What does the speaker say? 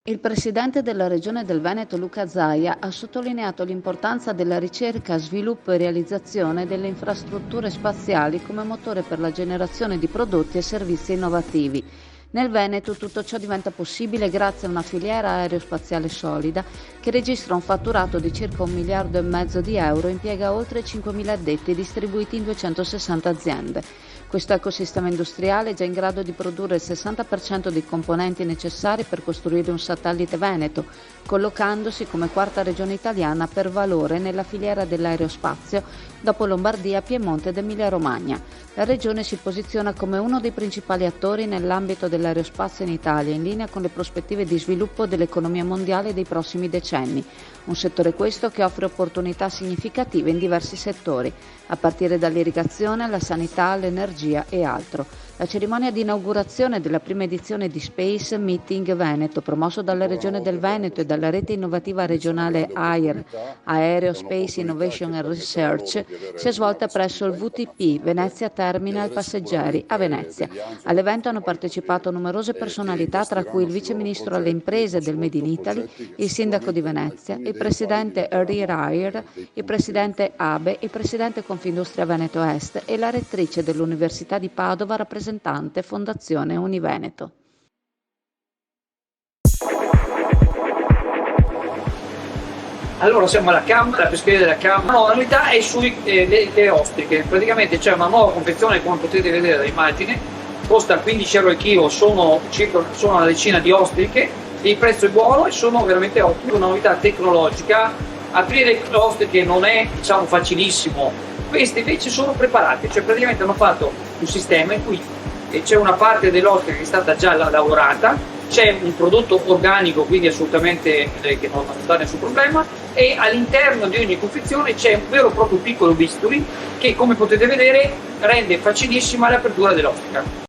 Il presidente della Regione del Veneto, Luca Zaia, ha sottolineato l'importanza della ricerca, sviluppo e realizzazione delle infrastrutture spaziali come motore per la generazione di prodotti e servizi innovativi. Nel Veneto tutto ciò diventa possibile grazie a una filiera aerospaziale solida che registra un fatturato di circa 1,5 miliardi di euro e impiega oltre 5.000 addetti distribuiti in 260 aziende. Questo ecosistema industriale è già in grado di produrre il 60% dei componenti necessari per costruire un satellite veneto, collocandosi come quarta regione italiana per valore nella filiera dell'aerospazio dopo Lombardia, Piemonte ed Emilia-Romagna. La regione si posiziona come uno dei principali attori nell'ambito dell'aerospazio in Italia, in linea con le prospettive di sviluppo dell'economia mondiale dei prossimi decenni. Un settore questo che offre opportunità significative in diversi settori, a partire dall'irrigazione alla sanità, all'energia e altro. La cerimonia di inaugurazione della prima edizione di Space Meeting Veneto, promosso dalla Regione del Veneto e dalla rete innovativa regionale AIR, Aereo Space Innovation and Research, si è svolta presso il VTP Venezia Terminal Passeggeri a Venezia. All'evento hanno partecipato numerose personalità, tra cui il vice ministro alle imprese del Made in Italy, il sindaco di Venezia, il presidente RIR, il presidente ABE, il presidente Confindustria Veneto Est e la rettrice dell'Università di Padova, rappresentante Fondazione Univeneto. Allora siamo alla Camera, la pescheria della Camera. La novità è sulle ostriche. Praticamente c'è una nuova confezione, come potete vedere dall'immagine, costa 15 euro il chilo, sono una decina di ostriche, il prezzo è buono e sono veramente ottime. Una novità tecnologica, aprire le ostriche non è facilissimo, queste invece sono preparate, cioè praticamente hanno fatto un sistema in cui c'è una parte dell'ostrica che è stata già lavorata, c'è un prodotto organico, quindi assolutamente che non dà nessun problema, e all'interno di ogni confezione c'è un vero e proprio piccolo bisturi che, come potete vedere, rende facilissima l'apertura dell'ostica.